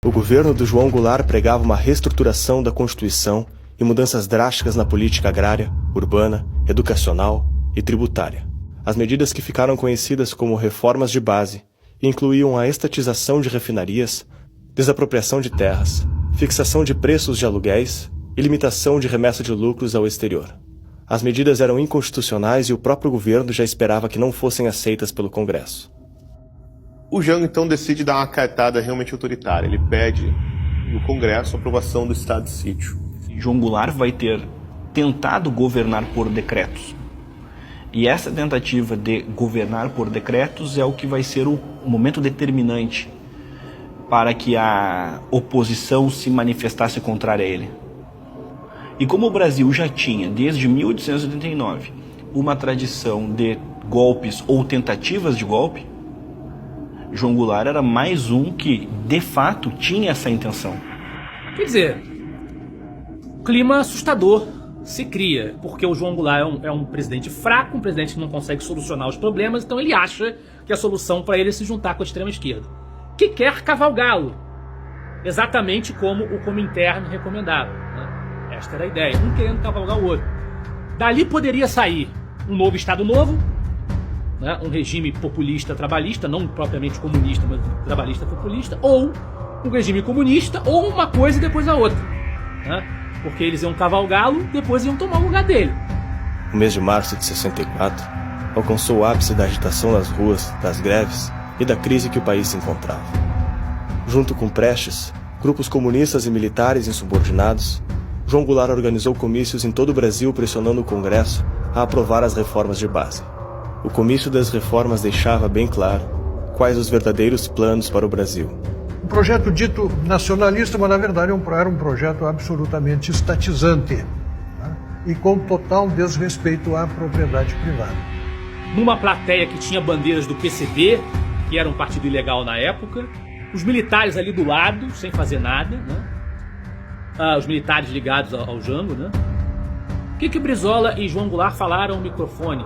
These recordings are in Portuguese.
O governo do João Goulart pregava uma reestruturação da Constituição e mudanças drásticas na política agrária, urbana, educacional e tributária. As medidas que ficaram conhecidas como reformas de base incluíam a estatização de refinarias, desapropriação de terras, fixação de preços de aluguéis e limitação de remessa de lucros ao exterior. As medidas eram inconstitucionais e o próprio governo já esperava que não fossem aceitas pelo Congresso. O Jango então decide dar uma cartada realmente autoritária. Ele pede no Congresso a aprovação do estado de sítio. João Goulart vai ter tentado governar por decretos. E essa tentativa de governar por decretos é o que vai ser o momento determinante para que a oposição se manifestasse contrária a ele. E como o Brasil já tinha, desde 1889, uma tradição de golpes ou tentativas de golpe, João Goulart era mais um que, de fato, tinha essa intenção. Quer dizer, clima assustador se cria, porque o João Goulart é um presidente fraco, um presidente que não consegue solucionar os problemas, então ele acha que a solução para ele é se juntar com a extrema-esquerda, que quer cavalgá-lo, exatamente como o Comintern recomendava, né? Esta era a ideia, um querendo cavalgar o outro. Dali poderia sair um novo Estado Novo, né? Um regime populista trabalhista, não propriamente comunista, mas trabalhista populista, ou um regime comunista, ou uma coisa e depois a outra, né? Porque eles iam cavalgá-lo, depois iam tomar o lugar dele. O mês de março de 64 alcançou o ápice da agitação nas ruas, das greves e da crise que o país se encontrava. Junto com Prestes, grupos comunistas e militares insubordinados, João Goulart organizou comícios em todo o Brasil pressionando o Congresso a aprovar as reformas de base. O comício das reformas deixava bem claro quais os verdadeiros planos para o Brasil. Um projeto dito nacionalista, mas na verdade era um projeto absolutamente estatizante, né? E com total desrespeito à propriedade privada. Numa plateia que tinha bandeiras do PCB, que era um partido ilegal na época, os militares ali do lado, sem fazer nada, né? Os militares ligados ao Jango, né? O que Brizola e João Goulart falaram ao microfone?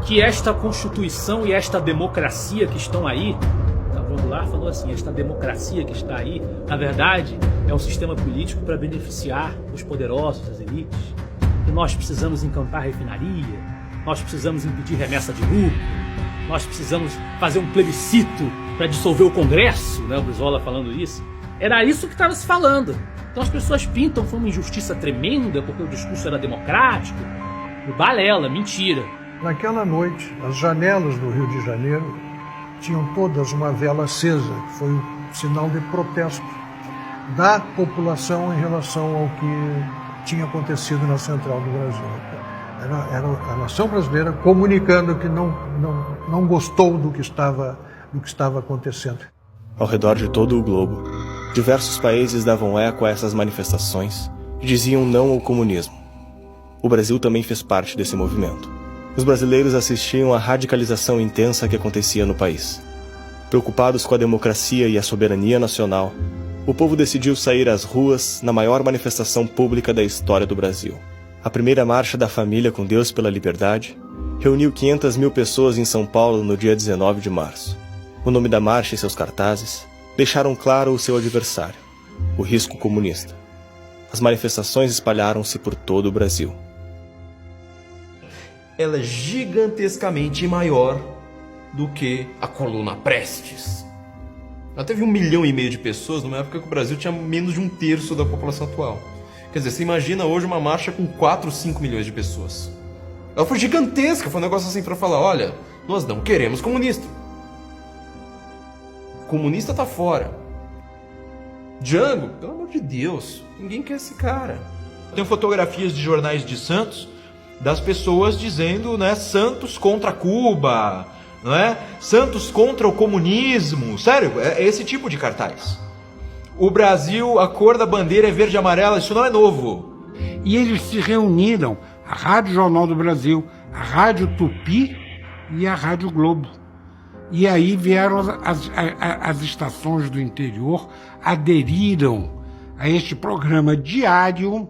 Que esta Constituição e esta democracia que estão aí, João Goulart falou assim, esta democracia que está aí, na verdade, é um sistema político para beneficiar os poderosos, as elites, que nós precisamos encampar refinaria, nós precisamos impedir remessa de lucro, nós precisamos fazer um plebiscito para dissolver o Congresso, né? O Brizola falando isso. Era isso que estava se falando. Então as pessoas pintam, foi uma injustiça tremenda, porque o discurso era democrático. Balela, mentira. Naquela noite, as janelas do Rio de Janeiro tinham todas uma vela acesa, que foi um sinal de protesto da população em relação ao que tinha acontecido na Central do Brasil. Era a nação brasileira comunicando que não gostou do que estava acontecendo. Ao redor de todo o globo, diversos países davam eco a essas manifestações e diziam não ao comunismo. O Brasil também fez parte desse movimento. Os brasileiros assistiam à radicalização intensa que acontecia no país. Preocupados com a democracia e a soberania nacional, o povo decidiu sair às ruas na maior manifestação pública da história do Brasil. A primeira Marcha da Família com Deus pela Liberdade reuniu 500 mil pessoas em São Paulo no dia 19 de março. O nome da marcha e seus cartazes deixaram claro o seu adversário, o risco comunista. As manifestações espalharam-se por todo o Brasil. Ela é gigantescamente maior do que a coluna Prestes. Ela teve 1,5 milhão de pessoas numa época que o Brasil tinha menos de 1/3 da população atual. Quer dizer, você imagina hoje uma marcha com 4, 5 milhões de pessoas. Ela foi gigantesca, foi um negócio assim para falar, olha, nós não queremos comunista. Comunista tá fora. Jango, pelo amor de Deus, ninguém quer esse cara. Tem fotografias de jornais de Santos das pessoas dizendo, né, Santos contra Cuba, não é? Santos contra o comunismo. Sério, é esse tipo de cartaz. O Brasil, a cor da bandeira é verde e amarela, isso não é novo. E eles se reuniram, a Rádio Jornal do Brasil, a Rádio Tupi e a Rádio Globo. E aí vieram as estações do interior, aderiram a este programa diário,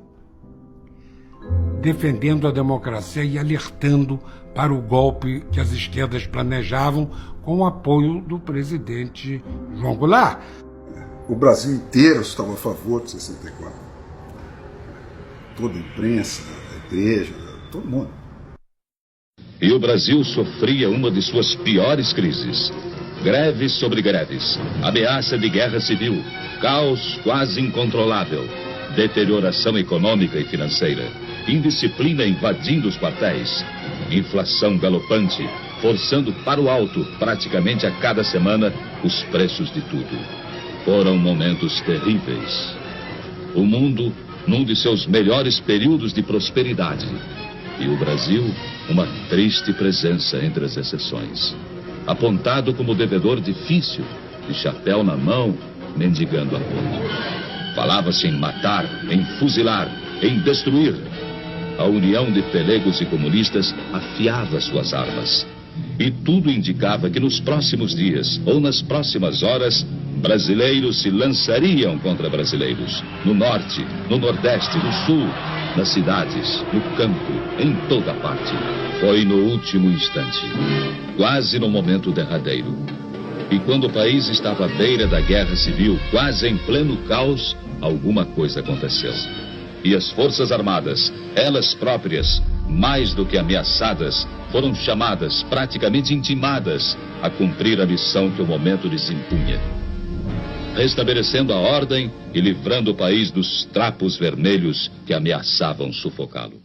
defendendo a democracia e alertando para o golpe que as esquerdas planejavam com o apoio do presidente João Goulart. O Brasil inteiro estava a favor de 64. Toda a imprensa, a igreja, todo mundo. E o Brasil sofria uma de suas piores crises. Greves sobre greves, ameaça de guerra civil, caos quase incontrolável, deterioração econômica e financeira, indisciplina invadindo os quartéis, inflação galopante, forçando para o alto, praticamente a cada semana, os preços de tudo. Foram momentos terríveis. O mundo, num de seus melhores períodos de prosperidade. E o Brasil, uma triste presença entre as exceções. Apontado como devedor difícil, de chapéu na mão, mendigando apoio. Falava-se em matar, em fuzilar, em destruir. A união de pelegos e comunistas afiava suas armas. E tudo indicava que nos próximos dias, ou nas próximas horas, brasileiros se lançariam contra brasileiros. No norte, no nordeste, no sul, nas cidades, no campo, em toda parte. Foi no último instante, quase no momento derradeiro. E quando o país estava à beira da guerra civil, quase em pleno caos, alguma coisa aconteceu. E as Forças Armadas, elas próprias, mais do que ameaçadas, foram chamadas, praticamente intimadas, a cumprir a missão que o momento lhes impunha. Restabelecendo a ordem e livrando o país dos trapos vermelhos que ameaçavam sufocá-lo.